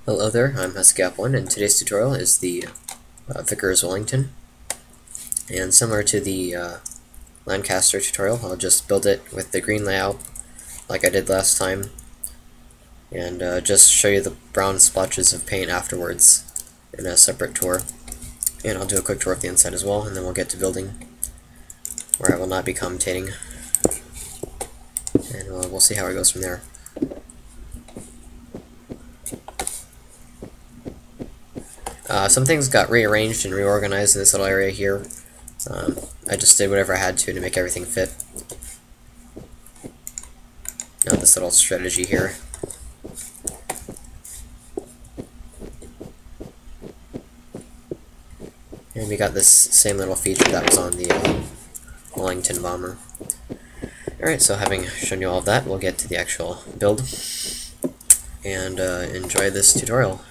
Hello there, I'm Husky1, and today's tutorial is the Vickers Wellington. And similar to the Lancaster tutorial, I'll just build it with the green layout like I did last time, and just show you the brown splotches of paint afterwards in a separate tour. And I'll do a quick tour of the inside as well, and then we'll get to building, where I will not be commentating. And we'll see how it goes from there. Some things got rearranged and reorganized in this little area here. I just did whatever I had to make everything fit. Now this little strategy here. And we got this same little feature that was on the Wellington bomber. Alright, so having shown you all of that, we'll get to the actual build. And enjoy this tutorial.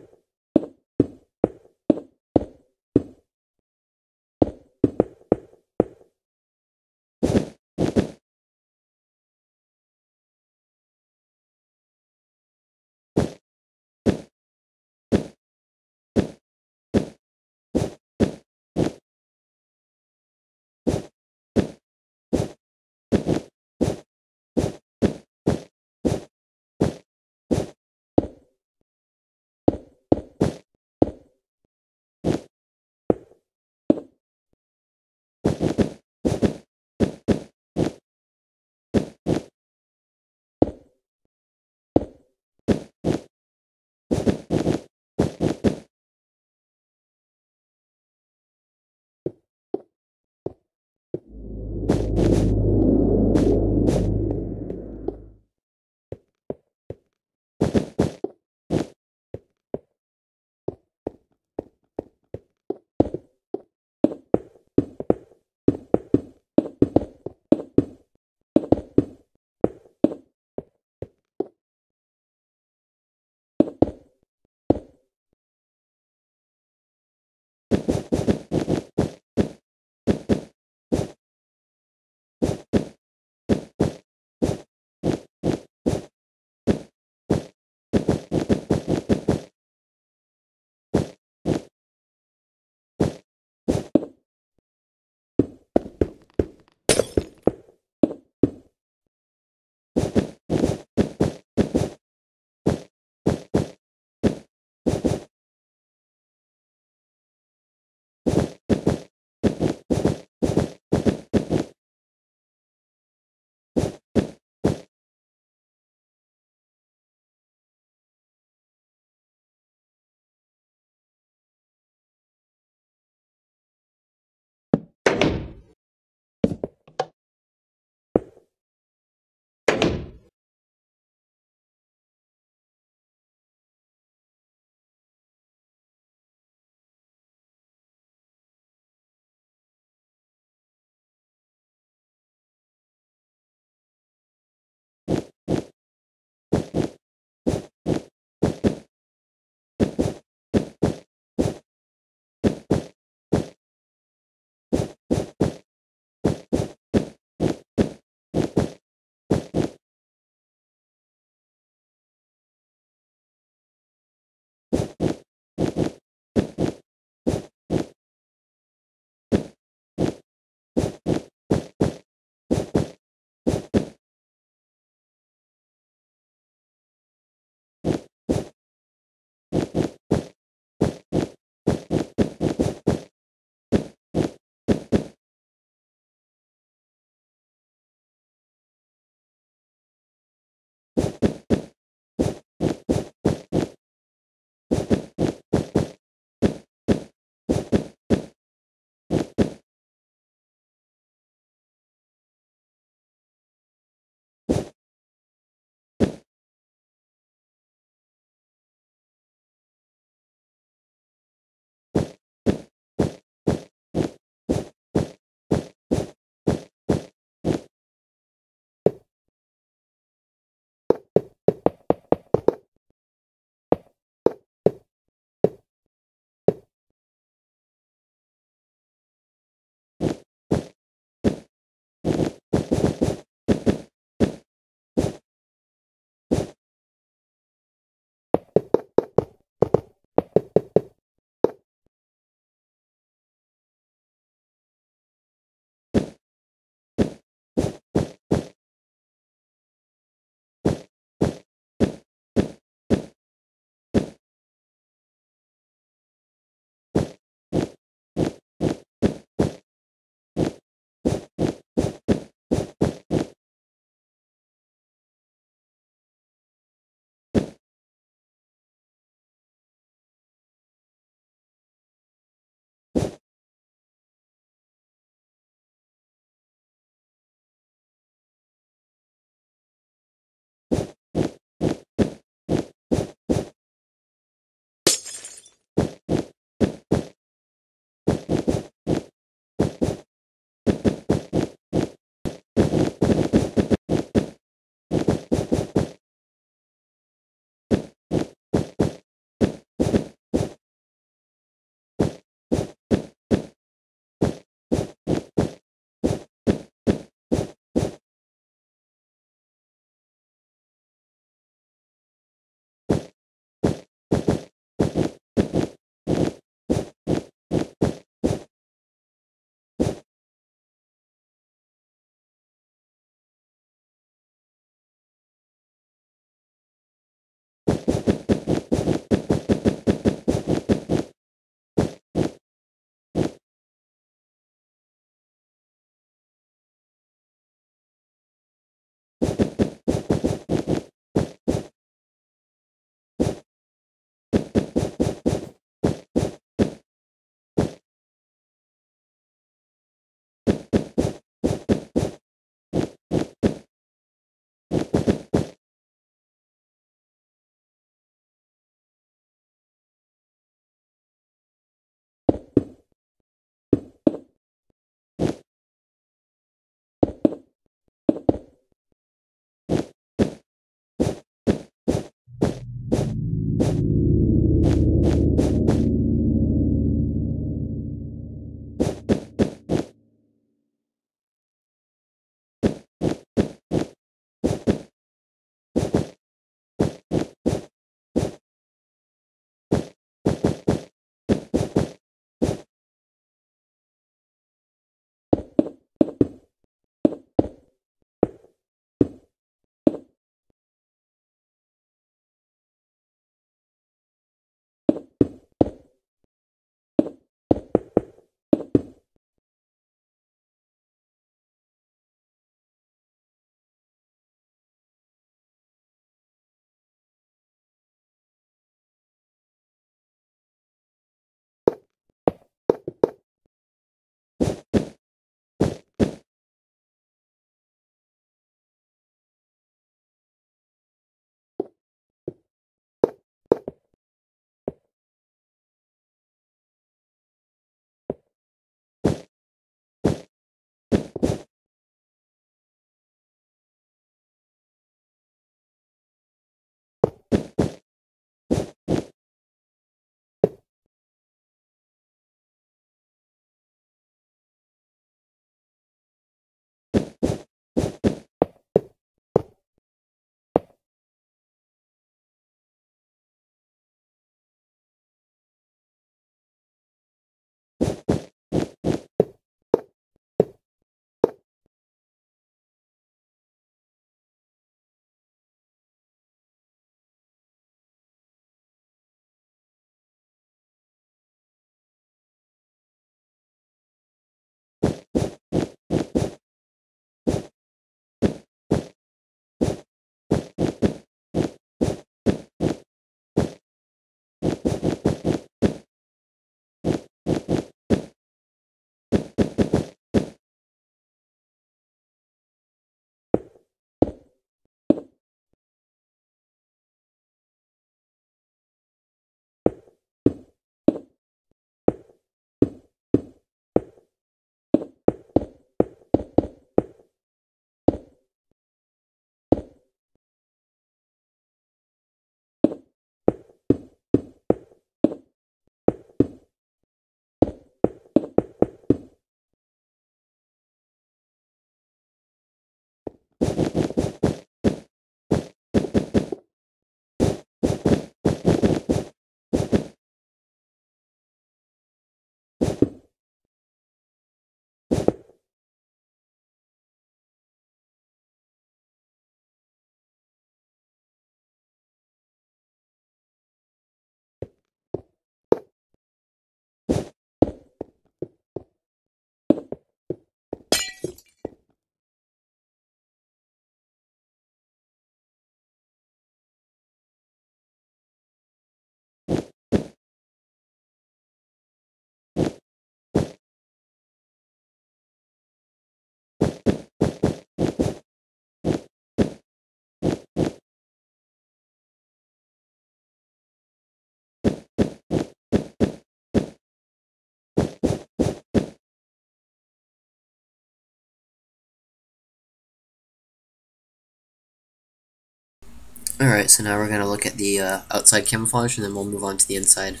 Alright, so now we're going to look at the outside camouflage, and then we'll move on to the inside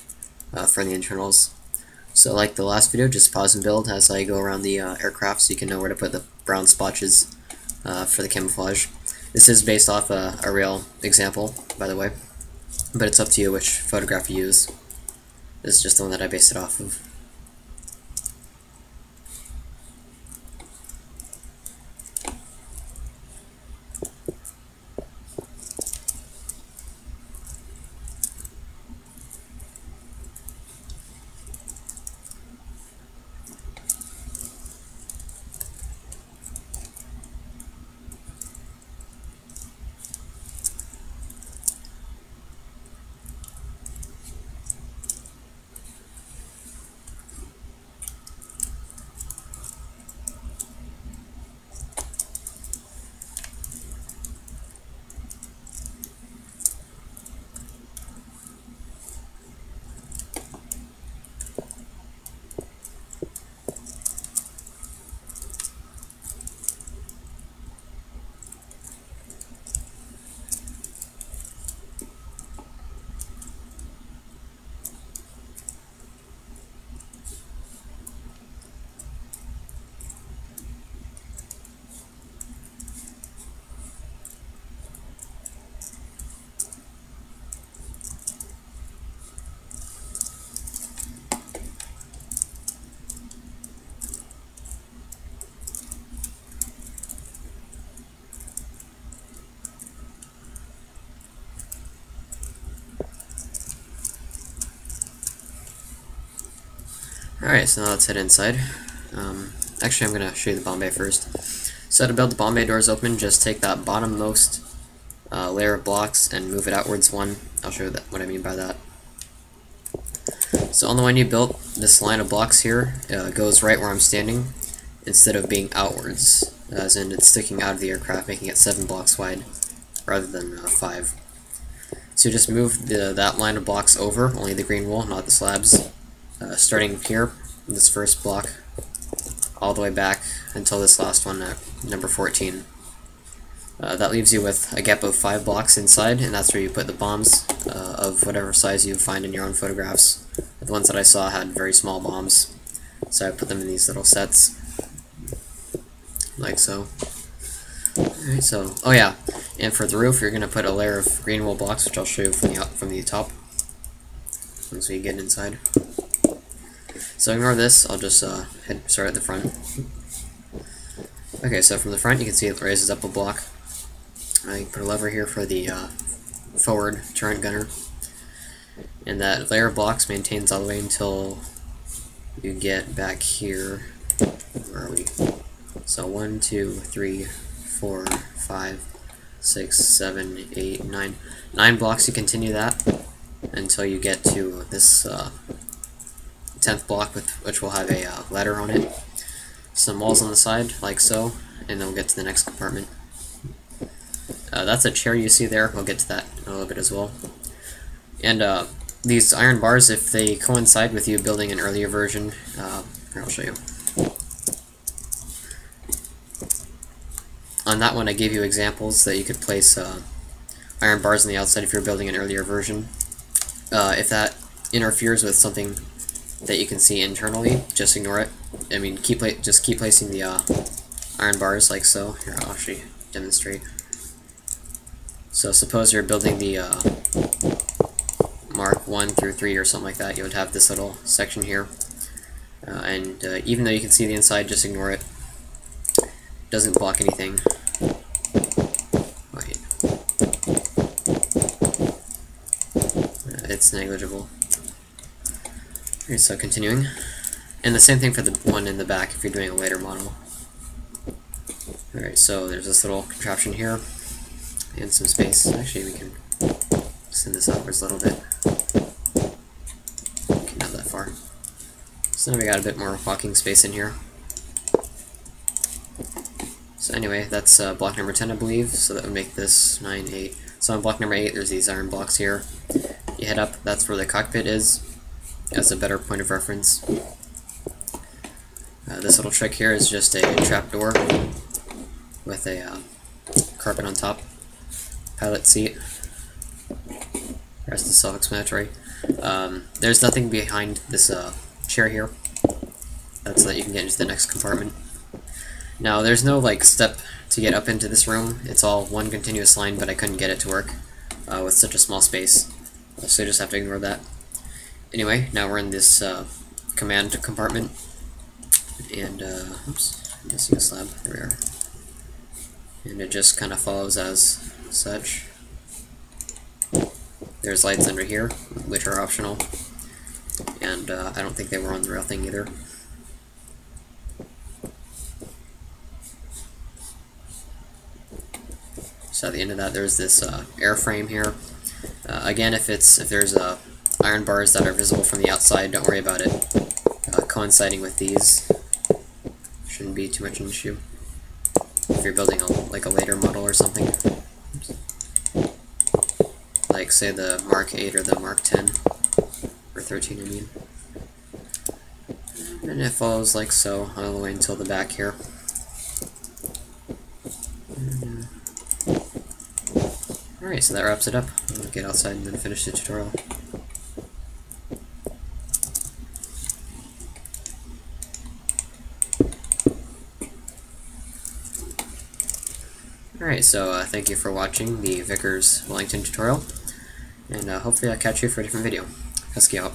for the internals. So like the last video, just pause and build as I go around the aircraft so you can know where to put the brown splotches for the camouflage. This is based off a real example, by the way, but it's up to you which photograph you use. This is just the one that I based it off of. Alright, so now let's head inside. Actually, I'm going to show you the bomb bay first. So to build the bomb bay doors open, just take that bottommost layer of blocks and move it outwards one. I'll show you what I mean by that. So on the one you built, this line of blocks here goes right where I'm standing instead of being outwards, as in it's sticking out of the aircraft, making it 7 blocks wide rather than 5. So just move that line of blocks over, only the green wool, not the slabs, starting here, this first block, all the way back until this last one at number 14. That leaves you with a gap of 5 blocks inside, and that's where you put the bombs of whatever size you find in your own photographs. The ones that I saw had very small bombs, so I put them in these little sets. like so. Alright, so, oh yeah, and for the roof, you're going to put a layer of green wool blocks, which I'll show you from the top, once we get inside. So ignore this, I'll just start at the front. Okay, so from the front, you can see it raises up a block. You can put a lever here for the forward turret gunner. And that layer of blocks maintains all the way until you get back here. Where are we? So 1, 2, 3, 4, 5, 6, 7, 8, 9. 9 blocks you continue that until you get to this 10th block, which will have a ladder on it. Some walls on the side, like so, and then we'll get to the next compartment. That's a chair you see there. We'll get to that in a little bit as well. And these iron bars, if they coincide with you building an earlier version, here, I'll show you. On that one, I gave you examples that you could place iron bars on the outside if you're building an earlier version. If that interferes with something that you can see internally, just ignore it. I mean, just keep placing the iron bars like so. Here, I'll actually demonstrate. So suppose you're building the Mark 1 through 3 or something like that, you would have this little section here. And even though you can see the inside, just ignore it. It doesn't block anything. Wait. It's negligible. Okay, so continuing. And the same thing for the one in the back if you're doing a later model. Alright, so there's this little contraption here. And some space. Actually, we can send this outwards a little bit. Okay, not that far. So now we got a bit more walking space in here. So anyway, that's block number 10, I believe, so that would make this 9, 8. So on block number 8, there's these iron blocks here. You head up, that's where the cockpit is, as a better point of reference. This little trick here is just a trap door with a carpet on top. Pilot seat. The rest is self-explanatory. There's nothing behind this chair here. That's so that you can get into the next compartment. Now, there's no like step to get up into this room. It's all one continuous line, but I couldn't get it to work with such a small space. So you just have to ignore that. Anyway, now we're in this command compartment. And, oops, I'm missing a slab. There we are. And it just kind of follows as such. There's lights under here, which are optional. And I don't think they were on the rail thing either. So at the end of that, there's this airframe here. Again, if there's iron bars that are visible from the outside, don't worry about it coinciding with these. Shouldn't be too much an issue if you're building like a later model or something. Oops. Like say the Mark 8 or the Mark 10 or 13, I mean. And it follows like so all the way until the back here. Alright, so that wraps it up. I'm going to get outside and then finish the tutorial. Alright, so thank you for watching the Vickers Wellington tutorial, and hopefully I'll catch you for a different video. Husky out.